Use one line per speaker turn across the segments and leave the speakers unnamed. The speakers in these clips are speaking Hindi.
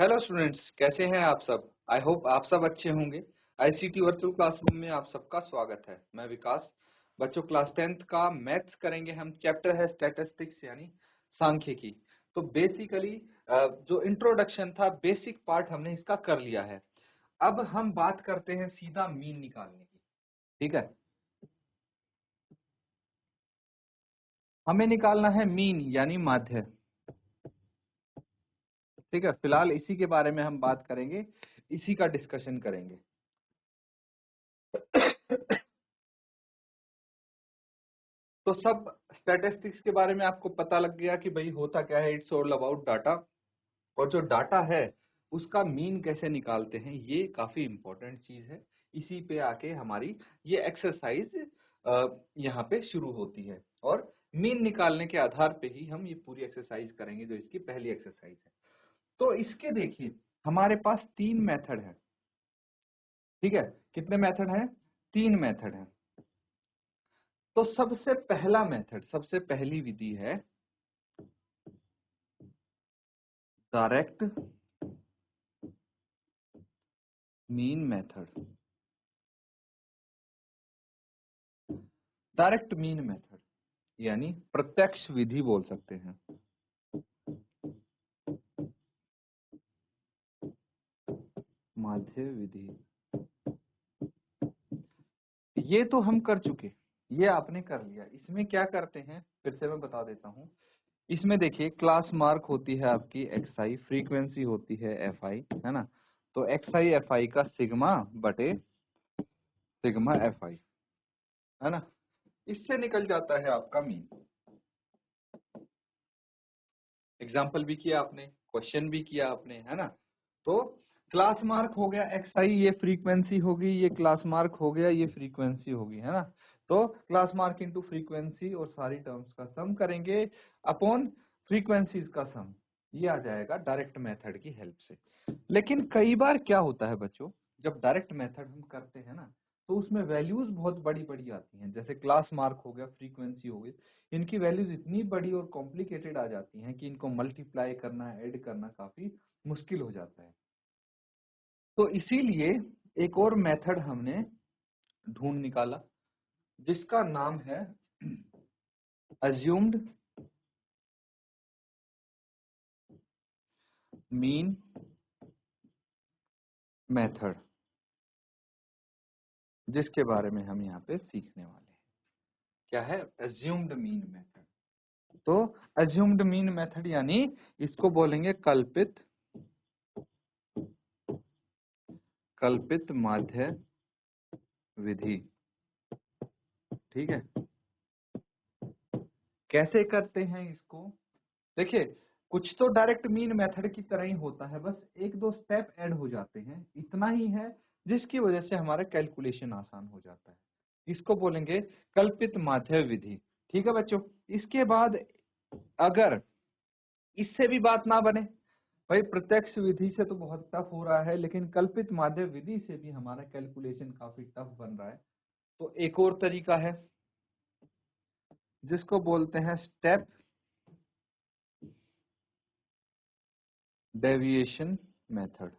हेलो स्टूडेंट्स, कैसे हैं आप सब। आई होप आप सब अच्छे होंगे। आईसीटी वर्चुअल क्लासरूम में आप सबका स्वागत है। मैं विकास। बच्चों, क्लास 10th का मैथ्स करेंगे हम। चैप्टर है स्टैटिस्टिक्स यानी सांख्यिकी। तो बेसिकली जो इंट्रोडक्शन था, बेसिक पार्ट हमने इसका कर लिया है। अब हम बात करते हैं सीधा मीन निकालने की। ठीक है, हमें निकालना है मीन यानी माध्य। ठीक है, फिलहाल इसी के बारे में हम बात करेंगे, इसी का डिस्कशन करेंगे। तो सब स्टैटिस्टिक्स के बारे में आपको पता लग गया कि भाई होता क्या है। It's all about data. और जो डाटा है उसका मीन कैसे निकालते हैं, ये काफी इंपॉर्टेंट चीज है। इसी पे आके हमारी ये एक्सरसाइज यहाँ पे शुरू होती है। और मीन निकालने के आधार पे ही हम ये पूरी एक्सरसाइज करेंगे, जो इसकी पहली एक्सरसाइज है। तो इसके देखिए, हमारे पास 3 मेथड है। ठीक है, कितने मेथड हैं? 3 मेथड हैं। तो सबसे पहला मेथड, सबसे पहली विधि है direct mean method. Direct mean method यानी प्रत्यक्ष विधि बोल सकते हैं। माध्य विधि, ये तो हम कर चुके, ये आपने कर लिया। इसमें क्या करते हैं फिर से मैं बता देता हूं। इसमें देखिए, क्लास मार्क होती है आपकी xi, फ्रीक्वेंसी होती है fi, है ना। तो xi fi का सिग्मा बटे सिग्मा fi, है ना। इससे निकल जाता है आपका मीन। एग्जाम्पल भी किया आपने, क्वेश्चन भी किया आपने, है ना। तो क्लास मार्क हो गया xi, ये फ्रीक्वेंसी होगी, ये क्लास मार्क हो गया, ये फ्रीक्वेंसी होगी, है ना। तो क्लास मार्क इंटू फ्रीक्वेंसी और सारी टर्म्स का सम करेंगे अपॉन फ्रीक्वेंसीज का सम। ये आ जाएगा डायरेक्ट मेथड की हेल्प से। लेकिन कई बार क्या होता है बच्चों, जब डायरेक्ट मेथड हम करते हैं ना, तो उसमें वैल्यूज बहुत बड़ी बड़ी आती हैं। जैसे क्लास मार्क हो गया, फ्रीक्वेंसी हो गई, इनकी वैल्यूज इतनी बड़ी और कॉम्प्लिकेटेड आ जाती हैं कि इनको मल्टीप्लाई करना, ऐड करना काफी मुश्किल हो जाता है। तो इसीलिए एक और मेथड हमने ढूंढ निकाला, जिसका नाम है अज्यूम्ड मीन मेथड, जिसके बारे में हम यहाँ पे सीखने वाले हैं। क्या है अज्यूम्ड मीन मेथड? तो अज्यूम्ड मीन मेथड यानी इसको बोलेंगे कल्पित, कल्पित माध्य विधि। ठीक है, कैसे करते हैं इसको? देखिए, कुछ तो डायरेक्ट मीन मेथड की तरह ही होता है, बस एक दो स्टेप ऐड हो जाते हैं, इतना ही है, जिसकी वजह से हमारा कैलकुलेशन आसान हो जाता है। इसको बोलेंगे कल्पित माध्य विधि। ठीक है बच्चों, इसके बाद अगर इससे भी बात ना बने, भाई प्रत्यक्ष विधि से तो बहुत टफ हो रहा है, लेकिन कल्पित माध्य विधि से भी हमारा कैलकुलेशन काफी टफ बन रहा है, तो एक और तरीका है जिसको बोलते हैं स्टेप डेविएशन मेथड।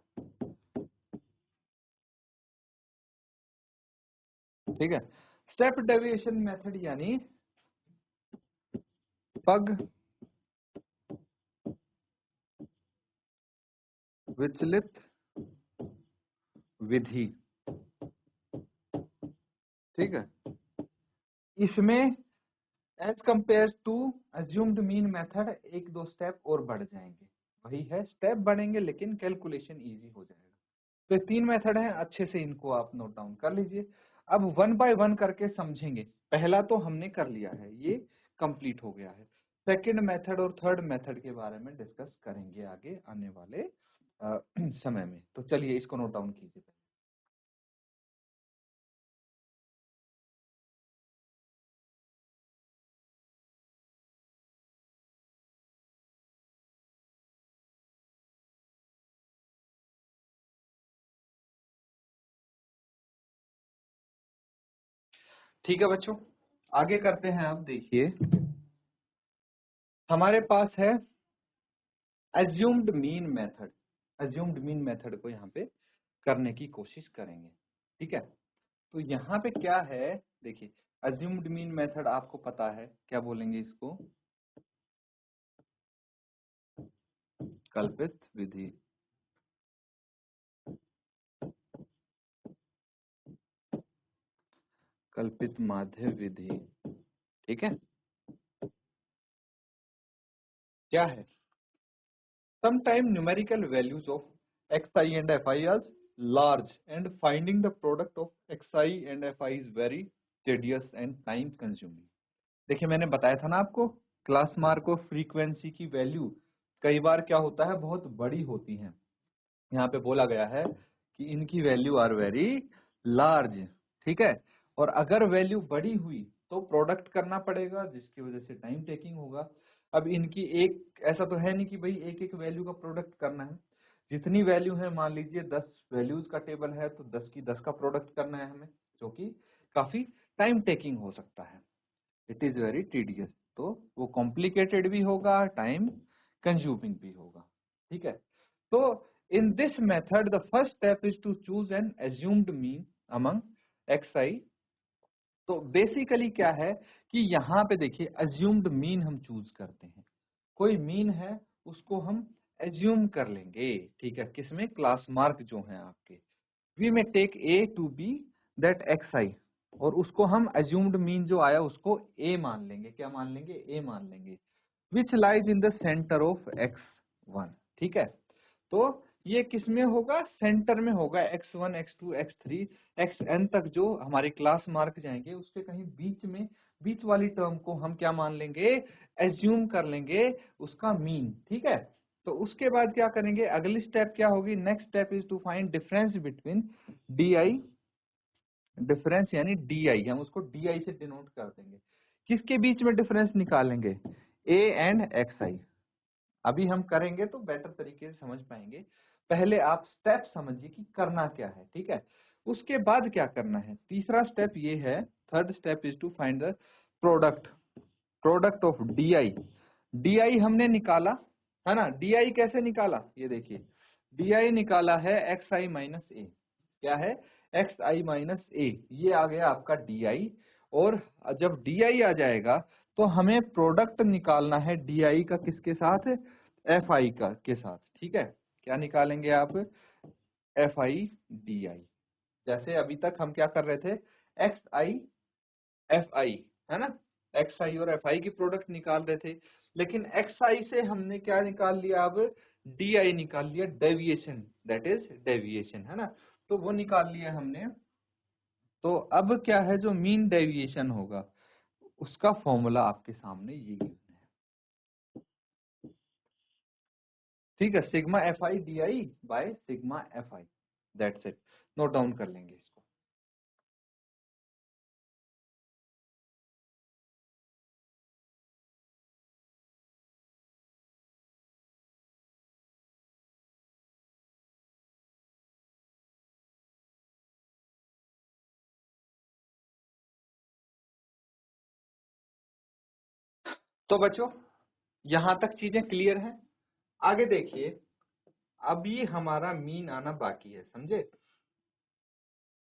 ठीक है, स्टेप डेविएशन मेथड यानी पग विचलित विधि। ठीक है, इसमें as compare to assumed mean method एक दो स्टेप और बढ़ जाएंगे। वही है, स्टेप बढ़ेंगे लेकिन कैलकुलेशन इजी हो जाएगा। तो 3 मेथड हैं, अच्छे से इनको आप नोट डाउन कर लीजिए। अब वन बाय वन करके समझेंगे। पहला तो हमने कर लिया है, ये कंप्लीट हो गया है। सेकंड मेथड और थर्ड मेथड के बारे में डिस्कस करेंगे आगे आने वाले समय में। तो चलिए इसको नोट डाउन कीजिए। ठीक है बच्चों, आगे करते हैं। अब देखिए, हमारे पास है assumed mean method. Assumed mean method को यहाँ पे करने की कोशिश करेंगे। ठीक है, तो यहाँ पे क्या है, देखिए अज्यूम्ड मीन मेथड आपको पता है, क्या बोलेंगे इसको, कल्पित विधि। कल्पित माध्य विधि। ठीक है, क्या है, sometime numerical values of xi and fi are large and finding the product of xi and fi is very tedious and time consuming। देखिए मैंने बताया था ना आपको, क्लास मार्क और फ्रीक्वेंसी की वैल्यू कई बार क्या होता है, बहुत बड़ी होती है। यहाँ पे बोला गया है कि इनकी वैल्यू आर वेरी लार्ज। ठीक है, और अगर वैल्यू बड़ी हुई तो प्रोडक्ट करना पड़ेगा, जिसकी वजह से टाइम टेकिंग होगा। अब इनकी एक ऐसा तो है नहीं कि भाई एक एक वैल्यू का प्रोडक्ट करना है, जितनी वैल्यू है, मान लीजिए 10 वैल्यूज का टेबल है तो 10 की 10 का प्रोडक्ट करना है हमें, जो कि काफी टाइम टेकिंग हो सकता है। इट इज वेरी टीडियस, तो वो कॉम्प्लिकेटेड भी होगा, टाइम कंज्यूमिंग भी होगा। ठीक है, तो in this method the first step is to choose an assumed mean among xi। तो बेसिकली क्या है कि यहाँ पे देखिए assumed mean हम चूज करते हैं, कोई मीन है उसको हम एज्यूम कर लेंगे। ठीक है, किसमें, क्लास मार्क जो है आपके, वी में take a to b that xi, और उसको हम एज्यूम्ड मीन जो आया उसको a मान लेंगे। क्या मान लेंगे, a मान लेंगे, which lies in the centre of x1। ठीक है, तो ये किसमें होगा, सेंटर में होगा, x1 x2 x3 xn तक जो हमारे क्लास मार्क जाएंगे उसके कहीं बीच में, बीच वाली टर्म को हम क्या मान लेंगे, एज्यूम कर लेंगे उसका मीन। ठीक है, तो उसके बाद क्या करेंगे, अगली स्टेप क्या होगी, next step is to find difference between d, difference यानी डी, हम उसको डी से डिनोट कर देंगे। किसके बीच में डिफरेंस निकालेंगे, ए एंड एक्स। अभी हम करेंगे तो बेटर तरीके से समझ पाएंगे, पहले आप स्टेप समझिए कि करना क्या है। ठीक है, उसके बाद क्या करना है, तीसरा स्टेप ये है, third step is to find the product, product of d हमने निकाला है ना। डी कैसे निकाला, ये देखिए, डी निकाला है एक्स आई माइनस ए। क्या है, एक्स आई माइनस ए, ये आ गया आपका डी। और जब डी आ जाएगा तो हमें प्रोडक्ट निकालना है डी का, किसके साथ, एफ आई का के साथ। ठीक है, क्या निकालेंगे आप, एफ आई डी। जैसे अभी तक हम क्या कर रहे थे, एक्स आई एफ आई, है ना, एक्स आई और एफ आई की प्रोडक्ट निकाल रहे थे, लेकिन एक्स आई से हमने क्या निकाल लिया, अब डी निकाल लिया, डेविएशन, दैट इज डेविएशन, है ना, तो वो निकाल लिया हमने। तो अब क्या है, जो मीन डेविएशन होगा उसका फॉर्मूला आपके सामने ये गिवन है। ठीक है, sigma F I D i by sigma F I, that's it, note down कर लेंगे इसको। तो बच्चों यहां तक चीजें क्लियर हैं, आगे देखिए, अभी हमारा मीन आना बाकी है, समझे।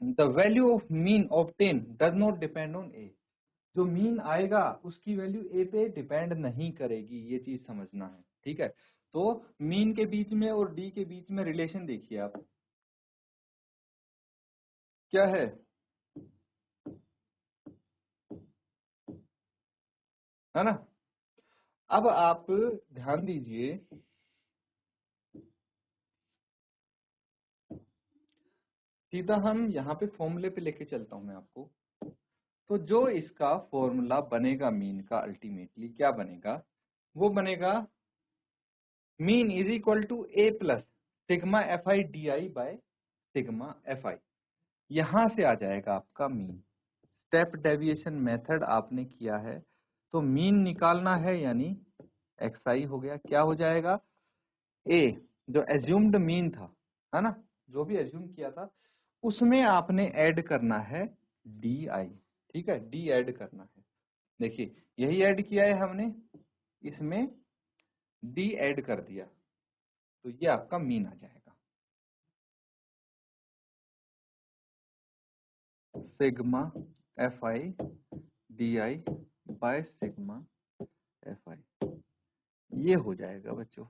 The value of mean obtain does not depend on A, जो मीन आएगा उसकी वैल्यू ए पे डिपेंड नहीं करेगी, ये चीज समझना है। ठीक है, तो मीन के बीच में और डी के बीच में रिलेशन देखिए आप, क्या है, है ना। अब आप ध्यान दीजिए, सीधा हम यहाँ पे फॉर्मूले पे लेके चलता हूं मैं आपको। तो जो इसका फॉर्मूला बनेगा मीन का, अल्टीमेटली क्या बनेगा, वो बनेगा mean is equal to a plus sigma F I D i by sigma F i, यहां से आ जाएगा आपका मीन। स्टेप डेविएशन मेथड आपने किया है, तो मीन निकालना है, यानी एक्स आई हो गया, क्या हो जाएगा, ए जो एज्यूम्ड मीन था, है ना, जो भी एज्यूम किया था उसमें आपने ऐड करना है डी आई। ठीक है, डी ऐड करना है, देखिए यही ऐड किया है हमने, इसमें डी ऐड कर दिया, तो ये आपका मीन आ जाएगा। Sigma F I D i by sigma F I, ये हो जाएगा बच्चों।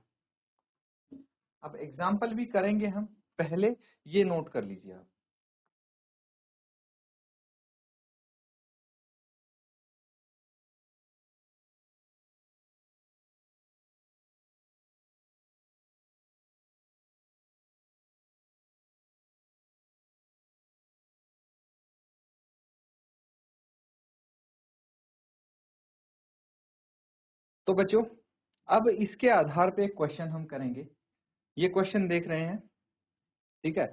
अब एग्जाम्पल भी करेंगे हम, पहले ये नोट कर लीजिए आप। तो बच्चों अब इसके आधार पे एक क्वेश्चन हम करेंगे। ये क्वेश्चन देख रहे हैं, ठीक है।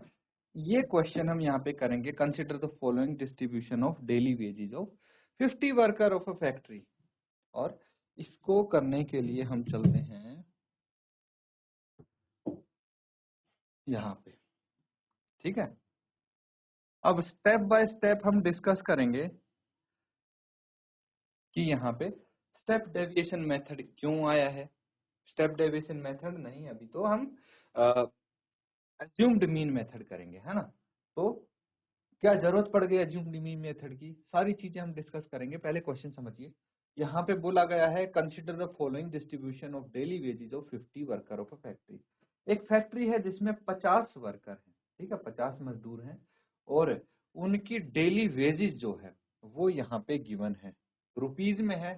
ये क्वेश्चन हम यहाँ पे करेंगे, consider the following distribution of daily wages of 50 worker of a factory. और इसको करने के लिए हम चलते हैं यहाँ पे, ठीक है। अब स्टेप बाय स्टेप हम डिस्कस करेंगे कि यहाँ पे स्टेप डेविएशन मेथड क्यों आया है। स्टेप डेविएशन मेथड नहीं, अभी तो हम अज्यूम्ड मीन मेथड करेंगे, है ना। तो क्या जरूरत पड़ गई अज्यूम्ड मीन मेथड की, सारी चीजें हम डिस्कस करेंगे। पहले क्वेश्चन समझिए। यहाँ पे बोला गया है consider the following distribution of daily wages of 50 worker of a factory. एक फैक्ट्री है जिसमें 50 वर्कर हैं, ठीक है, 50 मजदूर हैं, और उनकी डेली वेजेस जो है वो यहाँ पे गिवन है, रुपीज में है।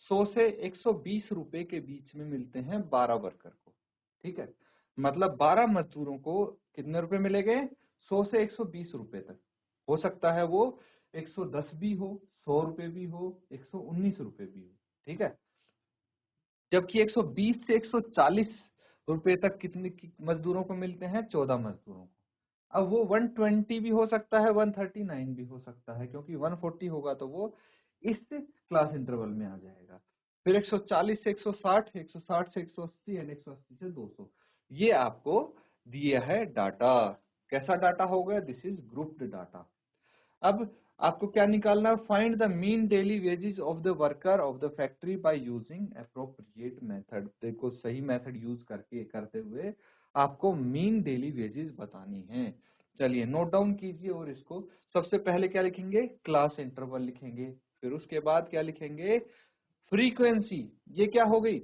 100 से 120 रुपए के बीच में मिलते हैं 12 वर्कर को, ठीक है। मतलब 12 मजदूरों को कितने रुपए मिलेंगे, 100 से 120 रुपए तक। हो सकता है वो 110 भी हो, 100 रुपए भी हो, 119 रुपए भी हो, ठीक है। जबकि 120 से 140 रुपए तक कितने मजदूरों को मिलते हैं, 14 मजदूरों को। अब वो 120 भी हो सकता है, 139 भी हो सकता है, क्योंकि 140 होगा तो वो इस क्लास इंटरवल में आ जाएगा। फिर 140 से 160, 160 से 180 एंड 180 से 200। ये आपको दिया है डाटा। कैसा डाटा होगा, दिस इज ग्रुप्ड डाटा। अब आपको क्या निकालना है, find the mean daily wages of the worker of the factory by using appropriate method. देखो सही मेथड यूज करके करते हुए आपको मीन डेली वेजेस बतानी है। चलिए नोट डाउन कीजिए, और इसको सबसे पहले क्या लिखेंगे, क्लास इंटरवल लिखेंगे। फिर उसके बाद क्या लिखेंगे, फ्रीक्वेंसी। ये क्या हो गई,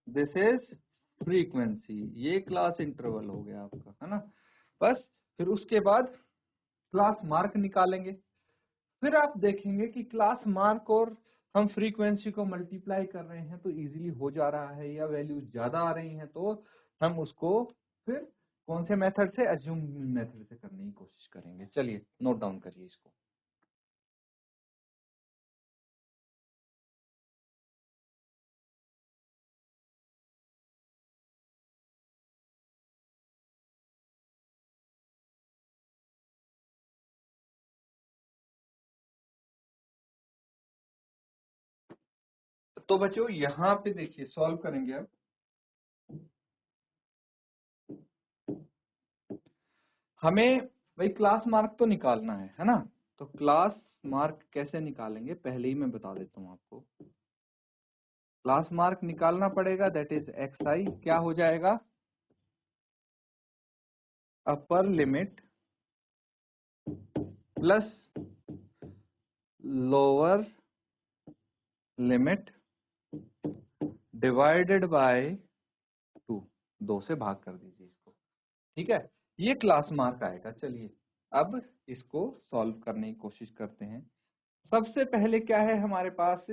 दिस इज फ्रीक्वेंसी, ये क्लास इंटरवल हो गया आपका, है ना। बस फिर उसके बाद क्लास मार्क निकालेंगे। फिर आप देखेंगे कि क्लास मार्क और हम फ्रीक्वेंसी को मल्टीप्लाई कर रहे हैं तो इजीली हो जा रहा है, या वैल्यू ज्यादा आ रही है तो हम उसको फिर कौन से मेथड से, अज्यूम मेथड से करने की कोशिश करेंगे। चलिए नोट डाउन करिए इसको। तो बच्चों यहाँ पे देखिए सॉल्व करेंगे अब। हमें भाई क्लास मार्क तो निकालना है ना। तो क्लास मार्क कैसे निकालेंगे, पहले ही मैं बता देता हूँ आपको। क्लास मार्क निकालना पड़ेगा, दैट इज एक्स आई, क्या हो जाएगा, अपर limit plus lower limit divided by 2, 2 से भाग कर दीजिए इसको, ठीक है। ये क्लास मार्क आएगा। चलिए अब इसको सॉल्व करने की कोशिश करते हैं। सबसे पहले क्या है हमारे पास,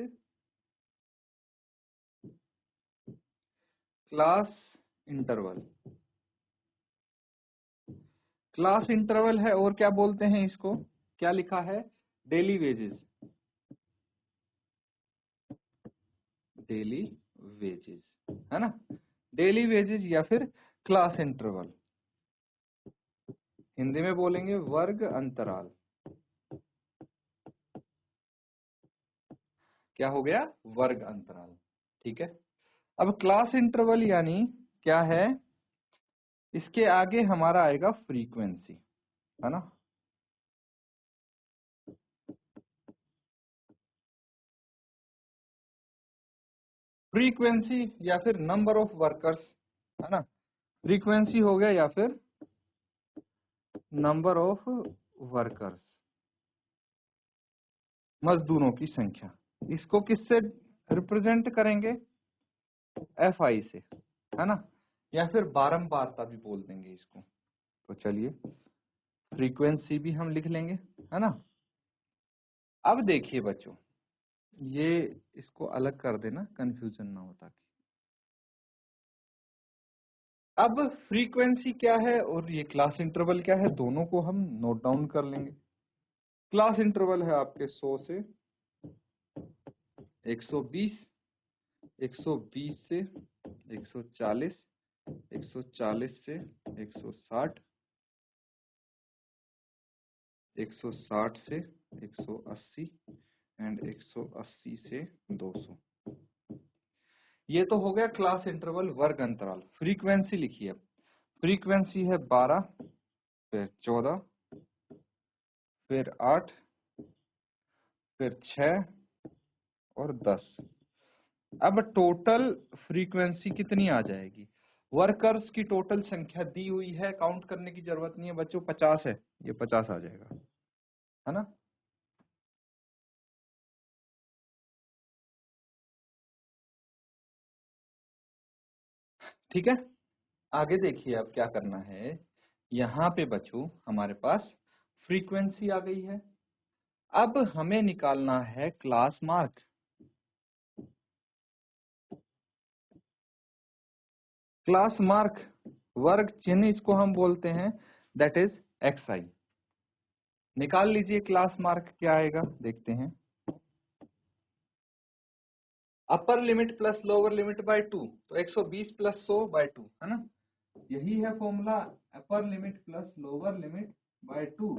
क्लास इंटरवल। क्लास इंटरवल है, और क्या बोलते हैं इसको, क्या लिखा है, डेली वेजेस, डेली वेजेस, है ना। डेली वेजेस या फिर क्लास इंटरवल, हिंदी में बोलेंगे वर्ग अंतराल। क्या हो गया, वर्ग अंतराल, ठीक है। अब क्लास इंटरवल यानी क्या है, इसके आगे हमारा आएगा फ्रीक्वेंसी, है ना। फ्रीक्वेंसी या फिर नंबर ऑफ वर्कर्स, है ना। फ्रीक्वेंसी हो गया या फिर नंबर ऑफ वर्कर्स, मजदूरों की संख्या, इसको किससे रिप्रेजेंट करेंगे? FI से, है ना, या फिर बारंबारता भी बोल देंगे इसको। तो चलिए फ्रीक्वेंसी भी हम लिख लेंगे, है ना। अब देखिए बच्चों, ये इसको अलग कर देना, कंफ्यूजन ना होता। अब फ्रीक्वेंसी क्या है और ये क्लास इंटरवल क्या है, दोनों को हम नोट डाउन कर लेंगे। क्लास इंटरवल है आपके 100 से 120, 120 से 140, 140 से 160, 160 से 180 एंड 180 से 200। ये तो हो गया क्लास इंटरवल, वर्ग अंतराल। फ्रीक्वेंसी लिखिए। फ्रीक्वेंसी है 12, फिर 14, फिर 8, फिर 6 और 10। अब टोटल फ्रीक्वेंसी कितनी आ जाएगी? वर्कर्स की टोटल संख्या दी हुई है, काउंट करने की जरूरत नहीं है बच्चों, 50 है, ये 50 आ जाएगा, है ना। ठीक है, आगे देखिए अब क्या करना है। यहाँ पे बच्चों हमारे पास फ्रीक्वेंसी आ गई है। अब हमें निकालना है क्लास मार्क। क्लास मार्क वर्ग चिन्ह इसको हम बोलते हैं, दैट इज XI। निकाल लीजिए क्लास मार्क क्या आएगा, देखते हैं। Upper limit plus lower limit by 2, तो 120 प्लस 100 बाय 2, है ना, यही है formula. Upper limit plus lower limit by 2,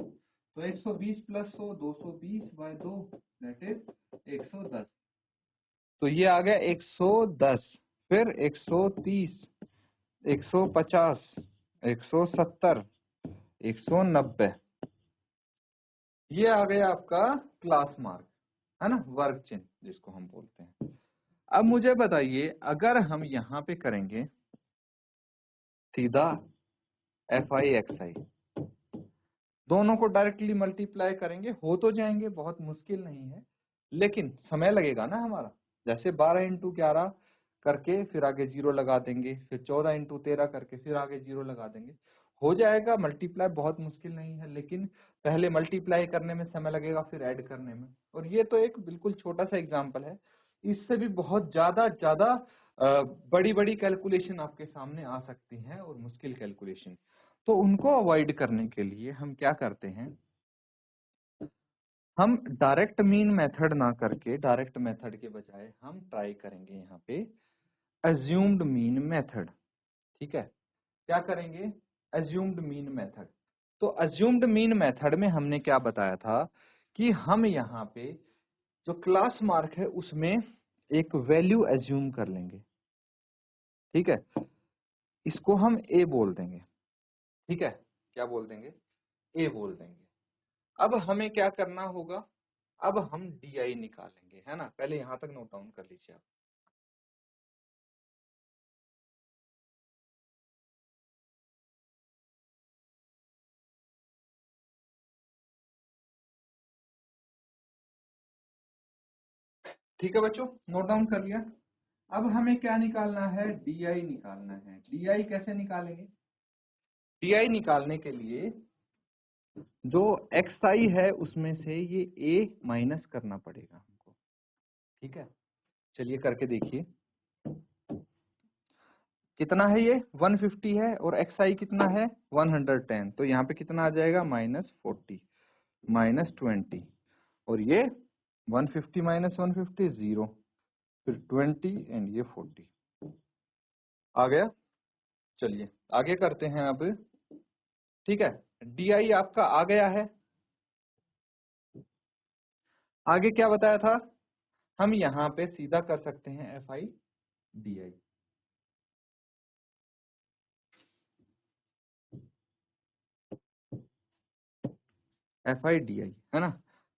तो 120 प्लस 100 220 बाय 2, दैट इज 110। तो ये आ गया 110, फिर 130, 150, 170, 190। ये आ गया आपका क्लास मार्क, है ना, वर्ग चिन्ह जिसको हम बोलते हैं। अब मुझे बताइए, अगर हम यहाँ पे करेंगे सीधा FI XI, दोनों को डायरेक्टली मल्टीप्लाई करेंगे, हो तो जाएंगे, बहुत मुश्किल नहीं है, लेकिन समय लगेगा ना हमारा। जैसे 12 इंटू 11 करके फिर आगे 0 लगा देंगे, फिर 14 इंटू 13 करके फिर आगे 0 लगा देंगे, हो जाएगा मल्टीप्लाई, बहुत मुश्किल नहीं है। लेकिन पहले मल्टीप्लाई करने में समय लगेगा, फिर ऐड करने में। और ये तो एक बिल्कुल छोटा सा एग्जाम्पल है, इससे भी बहुत ज्यादा ज्यादा बड़ी बड़ी कैलकुलेशन आपके सामने आ सकती हैं, और मुश्किल कैलकुलेशन। तो उनको अवॉइड करने के लिए हम क्या करते हैं, हम डायरेक्ट मीन मेथड ना करके, डायरेक्ट मेथड के बजाय हम ट्राई करेंगे यहाँ पे अज्यूम्ड मीन मेथड। ठीक है, क्या करेंगे? Assumed mean method. तो अज्यूम्ड मीन मेथड में हमने क्या बताया था कि हम यहाँ पे जो क्लास मार्क है उसमें एक वैल्यू अज्यूम कर लेंगे। ठीक है, इसको हम A बोल देंगे। ठीक है, क्या बोल देंगे? A बोल देंगे। अब हमें क्या करना होगा, अब हम DI निकालेंगे, है ना। पहले यहां तक नोट डाउन कर लीजिए आप। ठीक है बच्चों, नोट डाउन कर लिया। अब हमें क्या निकालना है? DI निकालना है। DI कैसे निकालेंगे? DI निकालने के लिए जो XI है उसमें से ये A माइनस करना पड़ेगा हमको। ठीक है, चलिए करके देखिए। कितना है ये? 150 है, और XI कितना है? 110। तो यहाँ पे कितना आ जाएगा? -40, -20, और ये 150 माइनस 150 0, फिर 20 एंड ये 40 आ गया। चलिए आगे करते हैं अब। ठीक है, DI आपका आ गया है। आगे क्या बताया था? हम यहाँ पे सीधा कर सकते हैं FI DI। FI DI, है ना।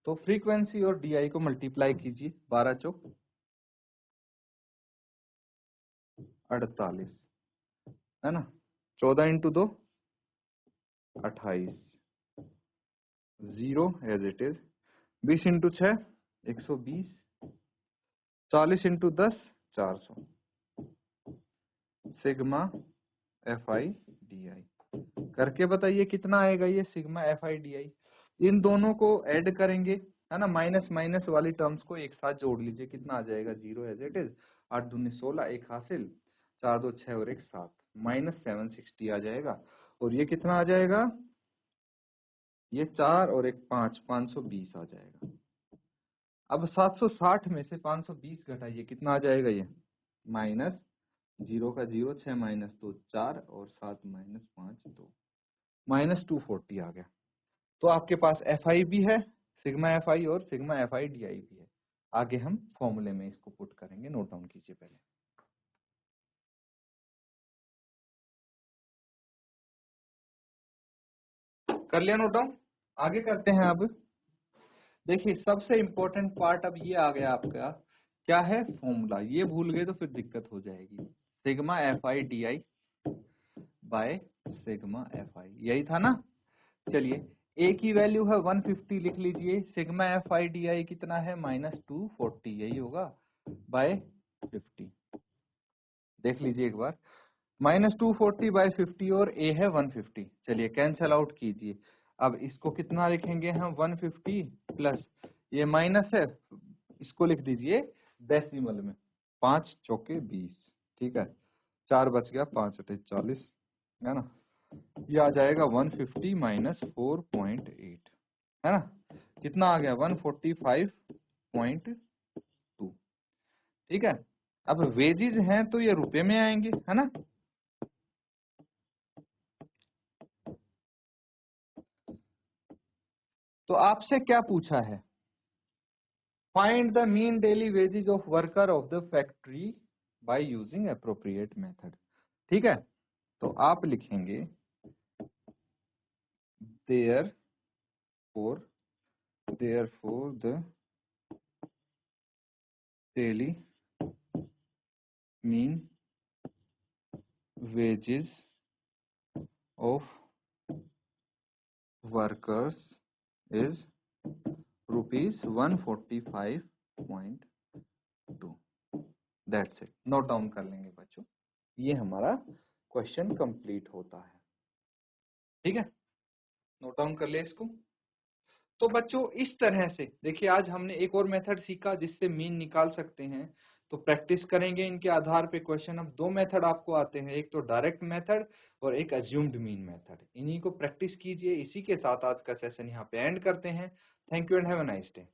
तो फ्रीक्वेंसी और DI को मल्टीप्लाई कीजिए, 12 चौक 48, है ना, 14 into 2 28, 0 as it is, 20 into 6 120, 40 into 10 400, sigma F I D I. करके बताइए कितना आएगा ये sigma F I D I. इन दोनों को ऐड करेंगे, है ना, माइनस माइनस वाली टर्म्स को एक साथ जोड़ लीजिए, कितना आ जाएगा 0 एज इट इज, 8 दूनी 16, एक हासिल, 4 2 6 और एक 7, माइनस 760 आ जाएगा। और ये कितना आ जाएगा, ये 4 और एक 5, 520 आ जाएगा। अब 760 में से 520 घटाइए, कितना आ जाएगा ये, माइनस 0 का 0, 6 माइनस 2 4 और 7 माइनस 5 2, माइनस 240 आ गया। तो आपके पास एफ आई भी है, सिग्मा एफ आई और sigma F I D I भी है। आगे हम फॉर्मूले में इसको पुट करेंगे, नोट डाउन कीजिए पहले। कर लिया नोट डाउन, आगे करते हैं। अब देखिए सबसे इंपॉर्टेंट पार्ट अब ये आ गया आपका, क्या है, फॉर्मूला। ये भूल गए तो फिर दिक्कत हो जाएगी। Sigma F I D i by sigma F I, यही था ना। चलिए ए की वैल्यू है 150, लिख लीजिए। Sigma F I D I कितना है, -240, यही होगा, बाय 50। देख लीजिए एक बार, -240 बाय 50 और ए है 150। चलिए कैंसल आउट कीजिए। अब इसको कितना लिखेंगे हम, 150 प्लस ये माइनस है, इसको लिख दीजिए डेसिमल में, 5 चौके 20, ठीक है, 4 बच गया, 5 अटे 40, है ना। ये आ जाएगा 150 माइनस 4.8, है ना, कितना आ गया 145.2, ठीक है। अब वेजेस हैं तो ये रुपए में आएंगे, है ना। तो आपसे क्या पूछा है, find the mean daily wages of worker of the factory by using appropriate method, ठीक है। तो आप लिखेंगे therefore the daily mean wages of workers is rupees 145.2। That's it, note down कर लेंगे बच्चों, ये हमारा क्वेश्चन कंप्लीट होता है, ठीक है। नोट डाउन कर ले इसको। तो बच्चों इस तरह से देखिए, आज हमने एक और मेथड सीखा जिससे मीन निकाल सकते हैं। तो प्रैक्टिस करेंगे इनके आधार पे क्वेश्चन। अब दो मेथड आपको आते हैं, एक तो डायरेक्ट मेथड और एक अज्यूम्ड मीन मेथड। इन्हीं को प्रैक्टिस कीजिए। इसी के साथ आज का सेशन यहाँ पे एंड करते हैं। Thank you and have a nice day.